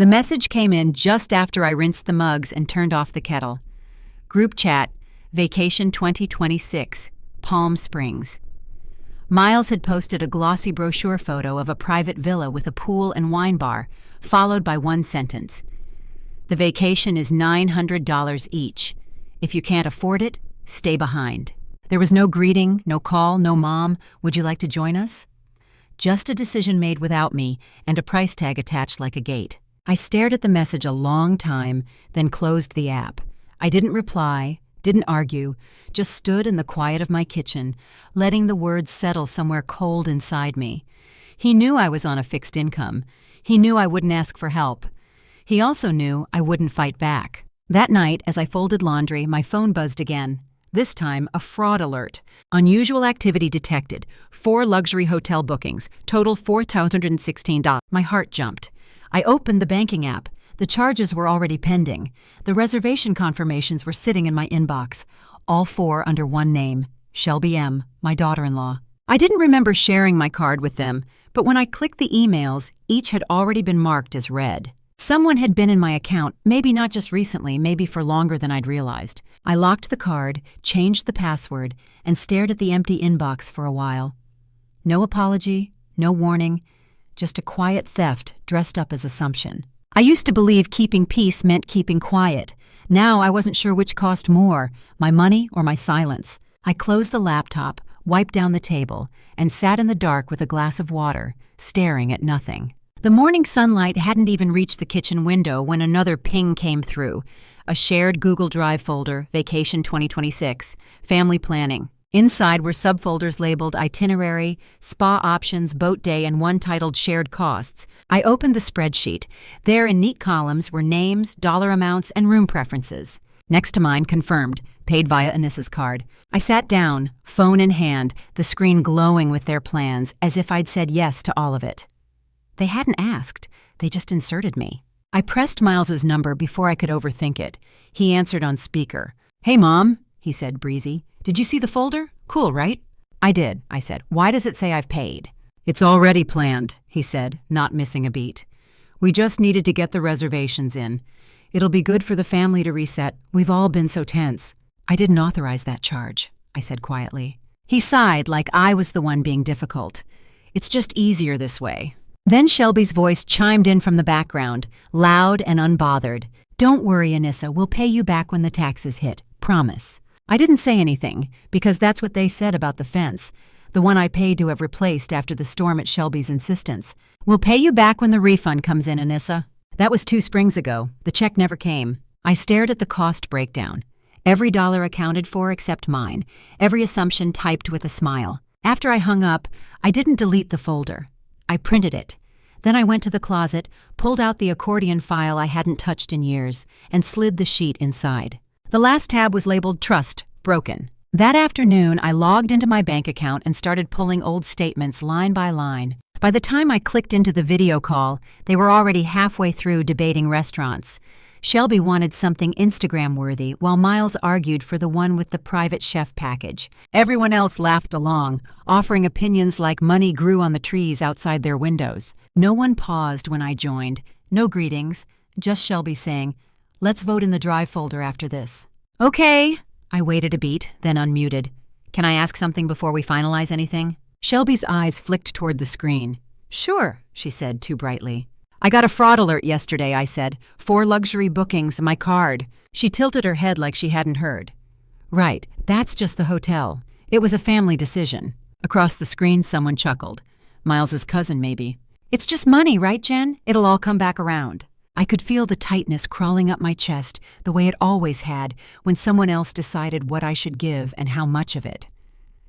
The message came in just after I rinsed the mugs and turned off the kettle. Group chat, Vacation 2026, Palm Springs. Miles had posted a glossy brochure photo of a private villa with a pool and wine bar, followed by one sentence. The vacation is $900 each. If you can't afford it, stay behind. There was no greeting, no call, no mom, would you like to join us? Just a decision made without me and a price tag attached like a gate. I stared at the message a long time, then closed the app. I didn't reply, didn't argue, just stood in the quiet of my kitchen, letting the words settle somewhere cold inside me. He knew I was on a fixed income. He knew I wouldn't ask for help. He also knew I wouldn't fight back. That night, as I folded laundry, my phone buzzed again. This time, a fraud alert. Unusual activity detected. 4 luxury hotel bookings. Total $4,016. My heart jumped. I opened the banking app. The charges were already pending. The reservation confirmations were sitting in my inbox. All 4 under one name, Shelby M., my daughter-in-law. I didn't remember sharing my card with them, but when I clicked the emails, each had already been marked as read. Someone had been in my account, maybe not just recently, maybe for longer than I'd realized. I locked the card, changed the password, and stared at the empty inbox for a while. No apology, no warning, just a quiet theft dressed up as assumption. I used to believe keeping peace meant keeping quiet. Now I wasn't sure which cost more, my money or my silence. I closed the laptop, wiped down the table, and sat in the dark with a glass of water, staring at nothing. The morning sunlight hadn't even reached the kitchen window when another ping came through. A shared Google Drive folder, Vacation 2026, Family Planning. Inside were subfolders labeled Itinerary, Spa Options, Boat Day, and one titled Shared Costs. I opened the spreadsheet. There in neat columns were names, dollar amounts, and room preferences. Next to mine, confirmed, paid via Anissa's card. I sat down, phone in hand, the screen glowing with their plans, as if I'd said yes to all of it. They hadn't asked, they just inserted me. I pressed Miles's number before I could overthink it. He answered on speaker. "Hey, Mom," he said, breezy. "Did you see the folder? Cool, right?" "I did," I said. "Why does it say I've paid?" "It's already planned," he said, not missing a beat. "We just needed to get the reservations in. It'll be good for the family to reset. We've all been so tense." "I didn't authorize that charge," I said quietly. He sighed like I was the one being difficult. "It's just easier this way." Then Shelby's voice chimed in from the background, loud and unbothered. "Don't worry, Anissa, we'll pay you back when the taxes hit. Promise." I didn't say anything, because that's what they said about the fence, the one I paid to have replaced after the storm at Shelby's insistence. "We'll pay you back when the refund comes in, Anissa." That was 2 springs ago. The check never came. I stared at the cost breakdown. Every dollar accounted for except mine, every assumption typed with a smile. After I hung up, I didn't delete the folder. I printed it. Then I went to the closet, pulled out the accordion file I hadn't touched in years, and slid the sheet inside. The last tab was labeled Trust, Broken. That afternoon, I logged into my bank account and started pulling old statements line by line. By the time I clicked into the video call, they were already halfway through debating restaurants. Shelby wanted something Instagram-worthy, while Miles argued for the one with the private chef package. Everyone else laughed along, offering opinions like money grew on the trees outside their windows. No one paused when I joined. No greetings, just Shelby saying, "Let's vote in the drive folder after this." "Okay." I waited a beat, then unmuted. "Can I ask something before we finalize anything?" Shelby's eyes flicked toward the screen. "Sure," she said too brightly. "I got a fraud alert yesterday," I said. 4 luxury bookings, my card." She tilted her head like she hadn't heard. "Right, that's just the hotel. It was a family decision." Across the screen, someone chuckled. Miles's cousin, maybe. "It's just money, right, Jen? It'll all come back around." I could feel the tightness crawling up my chest, the way it always had when someone else decided what I should give and how much of it.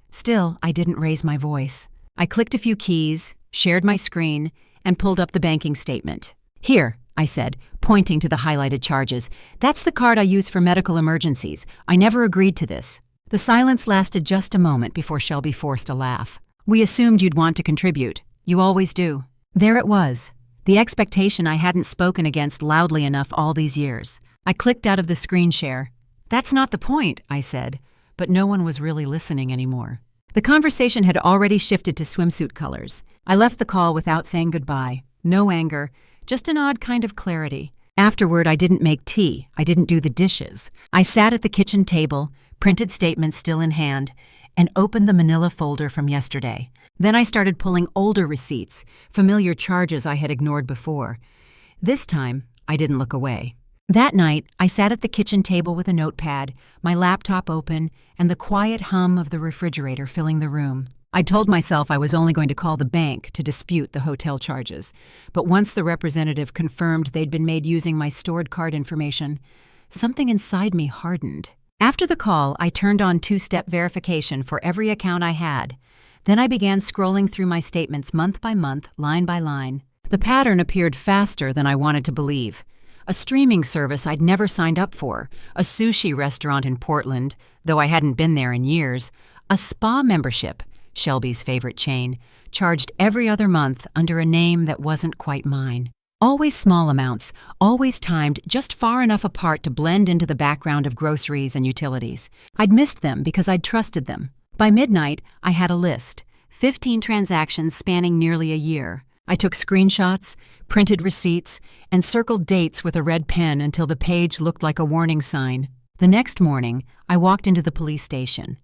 Still, I didn't raise my voice. I clicked a few keys, shared my screen, and pulled up the banking statement. "Here," I said, pointing to the highlighted charges. "That's the card I use for medical emergencies. I never agreed to this." The silence lasted just a moment before Shelby forced a laugh. "We assumed you'd want to contribute. You always do." There it was, the expectation I hadn't spoken against loudly enough all these years. I clicked out of the screen share. "That's not the point," I said, but no one was really listening anymore. The conversation had already shifted to swimsuit colors. I left the call without saying goodbye. No anger, just an odd kind of clarity. Afterward, I didn't make tea. I didn't do the dishes. I sat at the kitchen table, printed statements still in hand, and opened the manila folder from yesterday. Then I started pulling older receipts, familiar charges I had ignored before. This time, I didn't look away. That night, I sat at the kitchen table with a notepad, my laptop open, and the quiet hum of the refrigerator filling the room. I told myself I was only going to call the bank to dispute the hotel charges, but once the representative confirmed they'd been made using my stored card information, something inside me hardened. After the call, I turned on two-step verification for every account I had. Then I began scrolling through my statements month by month, line by line. The pattern appeared faster than I wanted to believe. A streaming service I'd never signed up for, a sushi restaurant in Portland, though I hadn't been there in years, a spa membership, Shelby's favorite chain, charged every other month under a name that wasn't quite mine. Always small amounts, always timed just far enough apart to blend into the background of groceries and utilities. I'd missed them because I'd trusted them. By midnight, I had a list, 15 transactions spanning nearly a year. I took screenshots, printed receipts, and circled dates with a red pen until the page looked like a warning sign. The next morning, I walked into the police station.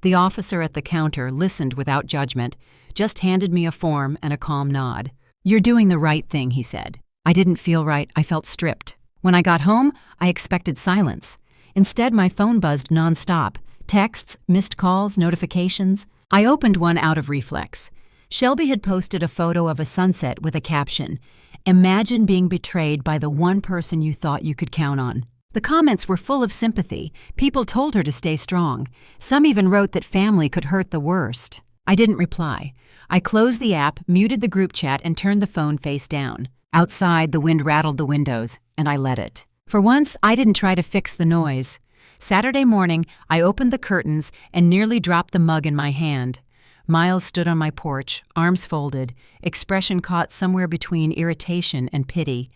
The officer at the counter listened without judgment, just handed me a form and a calm nod. "You're doing the right thing," he said. I didn't feel right. I felt stripped. When I got home, I expected silence. Instead, my phone buzzed nonstop. Texts, missed calls, notifications. I opened one out of reflex. Shelby had posted a photo of a sunset with a caption, "Imagine being betrayed by the one person you thought you could count on." The comments were full of sympathy. People told her to stay strong. Some even wrote that family could hurt the worst. I didn't reply. I closed the app, muted the group chat, and turned the phone face down. Outside, the wind rattled the windows, and I let it. For once, I didn't try to fix the noise. Saturday morning, I opened the curtains and nearly dropped the mug in my hand. Miles stood on my porch, arms folded, expression caught somewhere between irritation and pity.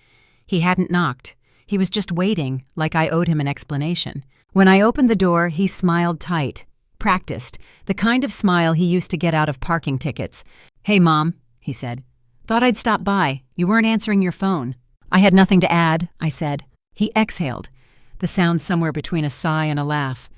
He hadn't knocked. He was just waiting, like I owed him an explanation. When I opened the door, he smiled tight. Practiced, the kind of smile he used to get out of parking tickets. "Hey, Mom," he said. "Thought I'd stop by. You weren't answering your phone." "I had nothing to add," I said. He exhaled, the sound somewhere between a sigh and a laugh.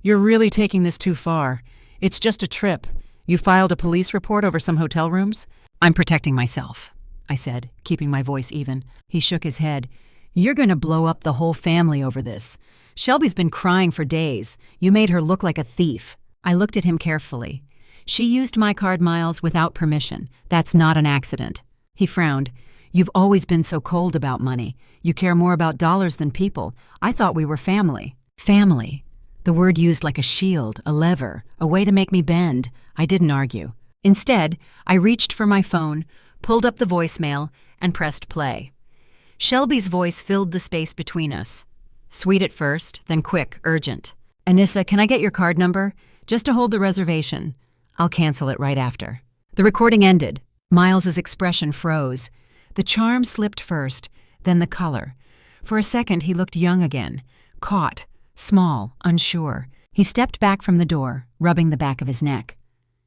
"You're really taking this too far. It's just a trip. You filed a police report over some hotel rooms?" "I'm protecting myself," I said, keeping my voice even. He shook his head. "You're going to blow up the whole family over this. Shelby's been crying for days. You made her look like a thief." I looked at him carefully. "She used my card, Miles, without permission. That's not an accident." He frowned. "You've always been so cold about money. You care more about dollars than people. I thought we were family." Family. The word used like a shield, a lever, a way to make me bend. I didn't argue. Instead, I reached for my phone, pulled up the voicemail, and pressed play. Shelby's voice filled the space between us. Sweet at first, then quick, urgent. "Anissa, can I get your card number? Just to hold the reservation. I'll cancel it right after." The recording ended. Miles's expression froze. The charm slipped first, then the color. For a second, he looked young again, caught, small, unsure. He stepped back from the door, rubbing the back of his neck.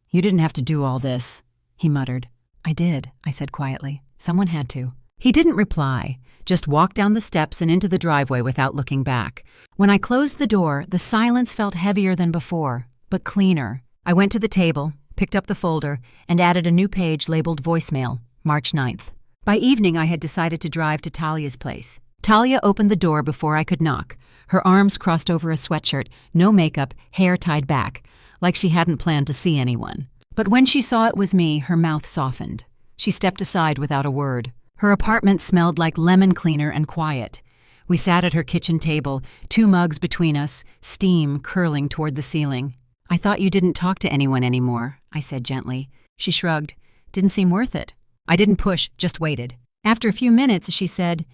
"You didn't have to do all this," he muttered. "I did," I said quietly. "Someone had to." He didn't reply, just walked down the steps and into the driveway without looking back. When I closed the door, the silence felt heavier than before, but cleaner. I went to the table, picked up the folder, and added a new page labeled voicemail, March 9th. By evening, I had decided to drive to Talia's place. Talia opened the door before I could knock, her arms crossed over a sweatshirt, no makeup, hair tied back, like she hadn't planned to see anyone. But when she saw it was me, her mouth softened. She stepped aside without a word. Her apartment smelled like lemon cleaner and quiet. We sat at her kitchen table, 2 mugs between us, steam curling toward the ceiling. "I thought you didn't talk to anyone anymore," I said gently. She shrugged. "Didn't seem worth it." I didn't push, just waited. After a few minutes, she said,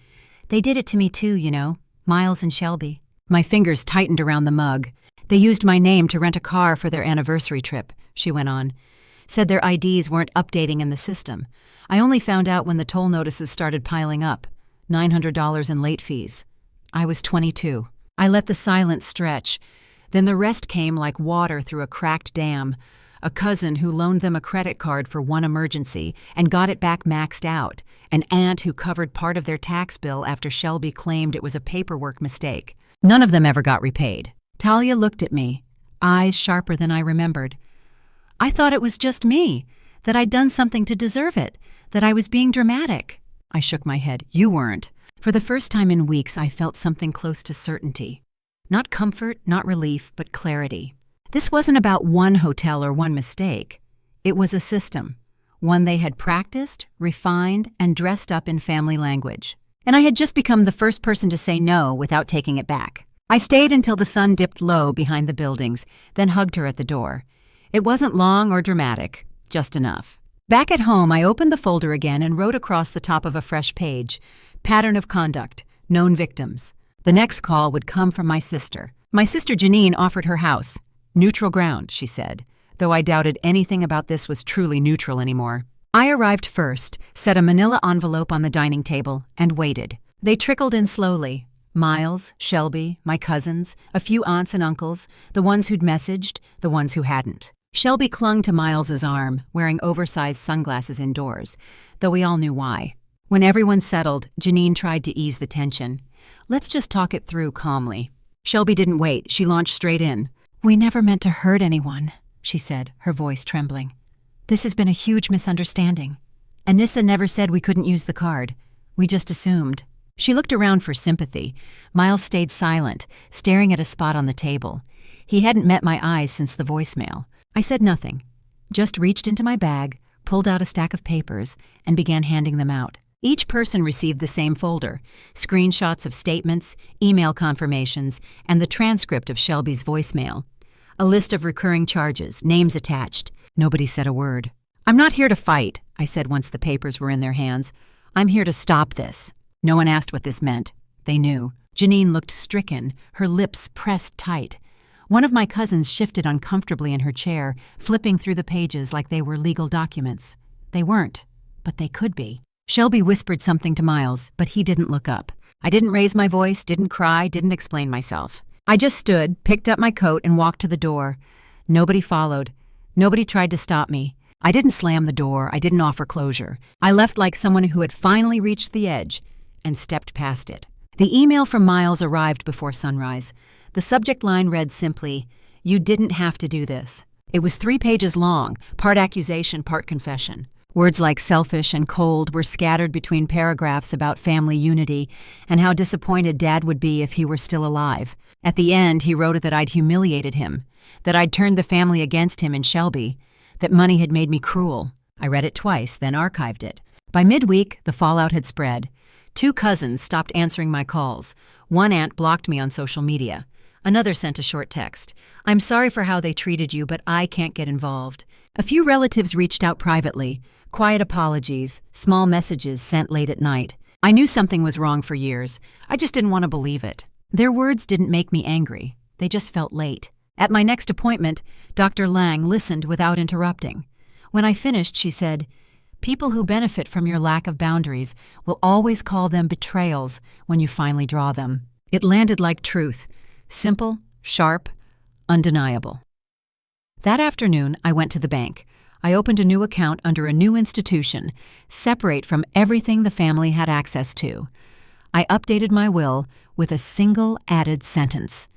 "They did it to me too, you know, Miles and Shelby." My fingers tightened around the mug. "They used my name to rent a car for their anniversary trip," she went on. "Said their IDs weren't updating in the system. I only found out when the toll notices started piling up. $900 in late fees. I was 22. I let the silence stretch. Then the rest came like water through a cracked dam. a cousin who loaned them a credit card for one emergency and got it back maxed out, an aunt who covered part of their tax bill after Shelby claimed it was a paperwork mistake. None of them ever got repaid. Talia looked at me, eyes sharper than I remembered. I thought it was just me, that I'd done something to deserve it, that I was being dramatic. I shook my head. You weren't. For the first time in weeks, I felt something close to certainty. Not comfort, not relief, but clarity. This wasn't about one hotel or one mistake. It was a system, one they had practiced, refined, and dressed up in family language. And I had just become the first person to say no without taking it back. I stayed until the sun dipped low behind the buildings, then hugged her at the door. It wasn't long or dramatic, just enough. Back at home, I opened the folder again and wrote across the top of a fresh page, "Pattern of conduct, known victims." The next call would come from my sister. My sister Janine offered her house. Neutral ground, she said, though I doubted anything about this was truly neutral anymore. I arrived first, set a manila envelope on the dining table, and waited. They trickled in slowly. Miles, Shelby, my cousins, a few aunts and uncles, the ones who'd messaged, the ones who hadn't. Shelby clung to Miles's arm, wearing oversized sunglasses indoors, though we all knew why. When everyone settled, Janine tried to ease the tension. Let's just talk it through calmly. Shelby didn't wait. She launched straight in. "We never meant to hurt anyone," she said, her voice trembling. "This has been a huge misunderstanding. Anissa never said we couldn't use the card. We just assumed." She looked around for sympathy. Miles stayed silent, staring at a spot on the table. He hadn't met my eyes since the voicemail. I said nothing, just reached into my bag, pulled out a stack of papers, and began handing them out. Each person received the same folder, screenshots of statements, email confirmations, and the transcript of Shelby's voicemail. A list of recurring charges, names attached. Nobody said a word. "I'm not here to fight," I said once the papers were in their hands. "I'm here to stop this." No one asked what this meant. They knew. Janine looked stricken, her lips pressed tight. One of my cousins shifted uncomfortably in her chair, flipping through the pages like they were legal documents. They weren't, but they could be. Shelby whispered something to Miles, but he didn't look up. I didn't raise my voice, didn't cry, didn't explain myself. I just stood, picked up my coat, and walked to the door. Nobody followed. Nobody tried to stop me. I didn't slam the door. I didn't offer closure. I left like someone who had finally reached the edge and stepped past it. The email from Miles arrived before sunrise. The subject line read simply, "You didn't have to do this." It was 3 pages long, part accusation, part confession. Words like selfish and cold were scattered between paragraphs about family unity and how disappointed Dad would be if he were still alive. At the end, he wrote that I'd humiliated him, that I'd turned the family against him and Shelby, that money had made me cruel. I read it twice, then archived it. By midweek, the fallout had spread. 2 cousins stopped answering my calls. One aunt blocked me on social media. Another sent a short text. "I'm sorry for how they treated you, but I can't get involved." A few relatives reached out privately. Quiet apologies, small messages sent late at night. I knew something was wrong for years. I just didn't want to believe it. Their words didn't make me angry. They just felt late. At my next appointment, Dr. Lang listened without interrupting. When I finished, she said, "People who benefit from your lack of boundaries will always call them betrayals when you finally draw them." It landed like truth. Simple, sharp, undeniable. That afternoon, I went to the bank. I opened a new account under a new institution, separate from everything the family had access to. I updated my will with a single added sentence.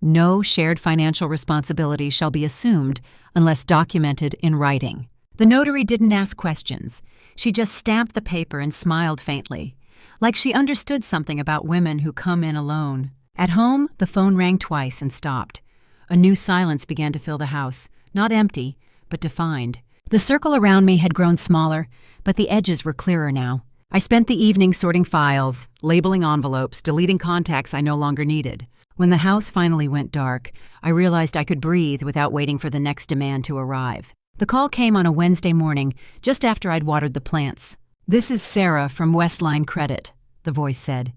No shared financial responsibility shall be assumed unless documented in writing. The notary didn't ask questions. She just stamped the paper and smiled faintly, like she understood something about women who come in alone. At home, the phone rang twice and stopped. A new silence began to fill the house, not empty, but defined. The circle around me had grown smaller, but the edges were clearer now. I spent the evening sorting files, labeling envelopes, deleting contacts I no longer needed. When the house finally went dark, I realized I could breathe without waiting for the next demand to arrive. The call came on a Wednesday morning, just after I'd watered the plants. "This is Sarah from Westline Credit," the voice said.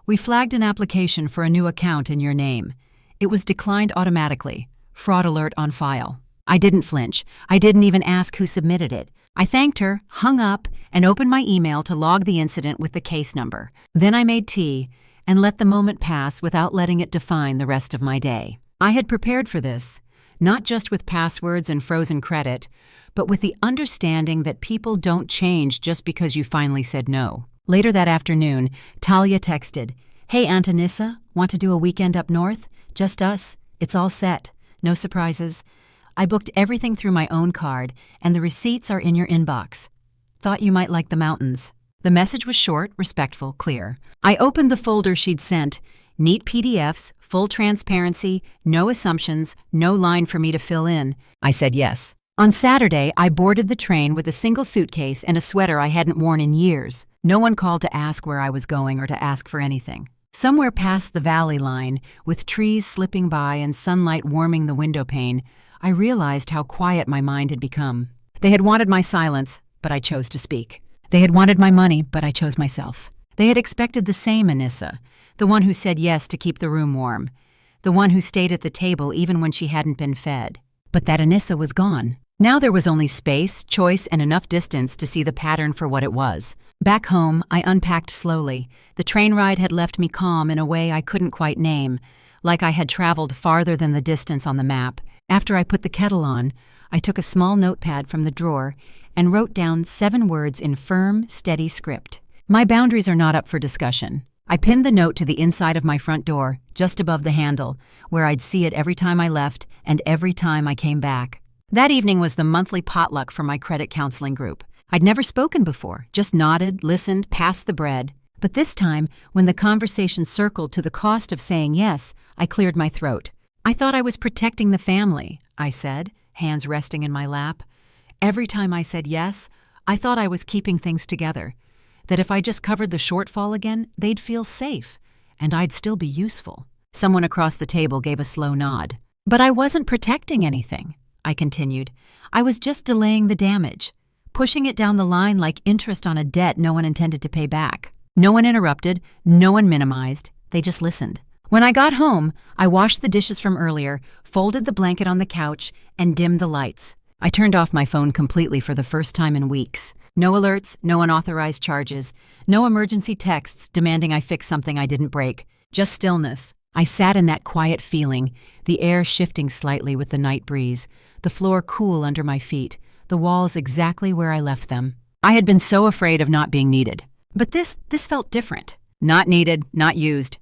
"We flagged an application for a new account in your name. It was declined automatically. Fraud alert on file." I didn't flinch. I didn't even ask who submitted it. I thanked her, hung up, and opened my email to log the incident with the case number. Then I made tea and let the moment pass without letting it define the rest of my day. I had prepared for this. not just with passwords and frozen credit, but with the understanding that people don't change just because you finally said no. Later that afternoon, Talia texted, "Hey, Antonissa, want to do a weekend up north? Just us. It's all set. No surprises. I booked everything through my own card, and the receipts are in your inbox. Thought you might like the mountains." The message was short, respectful, clear. I opened the folder she'd sent. Neat PDFs, full transparency, no assumptions, no line for me to fill in. I said yes. On Saturday, I boarded the train with a single suitcase and a sweater I hadn't worn in years. No one called to ask where I was going or to ask for anything. Somewhere past the valley line, with trees slipping by and sunlight warming the window pane, I realized how quiet my mind had become. They had wanted my silence, but I chose to speak. They had wanted my money, but I chose myself. They had expected the same Anissa, the one who said yes to keep the room warm, the one who stayed at the table even when she hadn't been fed. But that Anissa was gone. Now there was only space, choice, and enough distance to see the pattern for what it was. Back home, I unpacked slowly. The train ride had left me calm in a way I couldn't quite name, like I had traveled farther than the distance on the map. After I put the kettle on, I took a small notepad from the drawer and wrote down 7 words in firm, steady script. My boundaries are not up for discussion. I pinned the note to the inside of my front door, just above the handle, where I'd see it every time I left and every time I came back. That evening was the monthly potluck for my credit counseling group. I'd never spoken before, just nodded, listened, passed the bread. But this time, when the conversation circled to the cost of saying yes, I cleared my throat. "I thought I was protecting the family," I said, hands resting in my lap. Every time I said yes, I thought I was keeping things together, that if I just covered the shortfall again, they'd feel safe, and I'd still be useful. Someone across the table gave a slow nod. "But I wasn't protecting anything," I continued. "I was just delaying the damage, pushing it down the line like interest on a debt no one intended to pay back." No one interrupted, no one minimized, they just listened. When I got home, I washed the dishes from earlier, folded the blanket on the couch, and dimmed the lights. I turned off my phone completely for the first time in weeks. No alerts, no unauthorized charges, no emergency texts demanding I fix something I didn't break. Just stillness. I sat in that quiet feeling, the air shifting slightly with the night breeze, the floor cool under my feet, the walls exactly where I left them. I had been so afraid of not being needed. But this felt different. Not needed, not used,